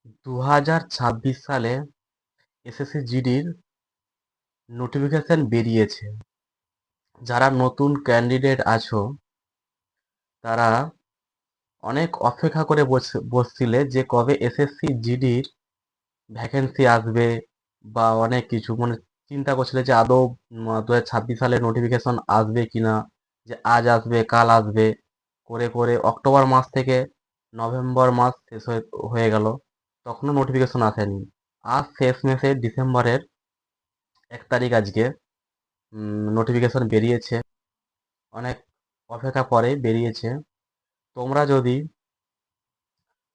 2026 সালে SSC জিডির notification বেরিয়েছে। যারা নতুন ক্যান্ডিডেট আছো তারা অনেক অপেক্ষা করে বসছিলে যে কবে এসএসসি জিডির ভ্যাকেন্সি আসবে বা অনেক কিছু মানে চিন্তা করছিলে যে আদৌ 2026 সালে নোটিফিকেশন আসবে কিনা, যে আজ আসবে কাল আসবে করে করে অক্টোবর মাস থেকে নভেম্বর মাস শেষ হয়ে গেল, তখনও নোটিফিকেশন আসেনি। আজ শেষ মেসে ডিসেম্বরের 1 তারিখ আজকে নোটিফিকেশন বেরিয়েছে। অনেক অপেক্ষা পরে বেরিয়েছে। তোমরা যদি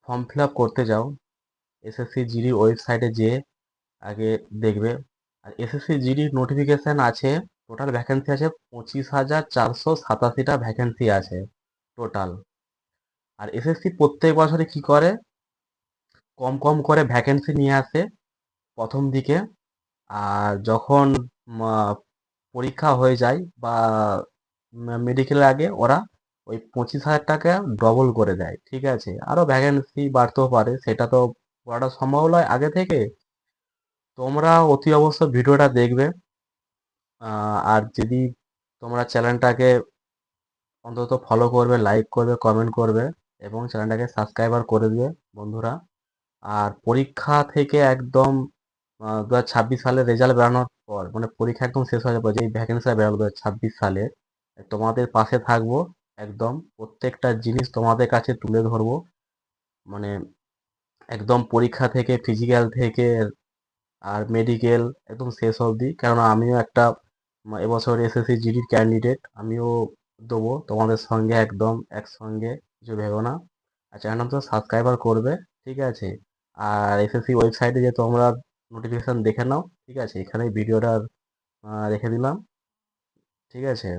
ফর্ম ফিল আপ করতে যাও এসএসসি জিডির ওয়েবসাইটে যেয়ে আগে দেখবে। আর এসএসসি জিডির নোটিফিকেশন আছে, টোটাল ভ্যাকেন্সি আছে 25,487টা ভ্যাকেন্সি আছে টোটাল। আর এসএসসি প্রত্যেক বছরে কি করে, কম কম করে ভ্যাকেন্সি নিয়ে আসে প্রথম দিকে। আর যখন আহ, পরীক্ষা হয়ে যায় বা মেডিকেলের আগে ওরা ওই 25,000 টাকা ডবল করে দেয়, ঠিক আছে। আরও ভ্যাকেন্সি বাড়তেও পারে, সেটা তো বলাটা সম্ভব নয় আগে থেকে। তোমরা অতি অবশ্য ভিডিওটা দেখবে। আর যদি তোমরা চ্যানেলটাকে অন্তত ফলো করবে, লাইক করবে, কমেন্ট করবে এবং চ্যানেলটাকে সাবস্ক্রাইবার করে দিবে বন্ধুরা। আর পরীক্ষা থেকে একদম 2026 সালে রেজাল্ট বেরানোর পর, মানে পরীক্ষা একদম শেষ হয়ে যাওয়ার পর যেই ভ্যাকেন্সিটা বেরোলো 2026 সালে, তোমাদের পাশে থাকবো। একদম প্রত্যেকটা জিনিস তোমাদের কাছে তুলে ধরবো, মানে একদম পরীক্ষা থেকে, ফিজিক্যাল থেকে আর মেডিকেল একদম শেষ অবধি। কেননা আমিও একটা এবছর এসএসসি জিডির ক্যান্ডিডেট, আমিও দেবো তোমাদের সঙ্গে, একদম একসঙ্গে, কিছু ভেবো না। আর চ্যানেলটা তো সাবস্ক্রাইবার করবে, ঠিক আছে। আর এসএসসি ওয়েবসাইটে যে তোমরা নোটিফিকেশন দেখে নাও, ঠিক আছে। এখানে ভিডিওটা রেখে দিলাম, ঠিক আছে।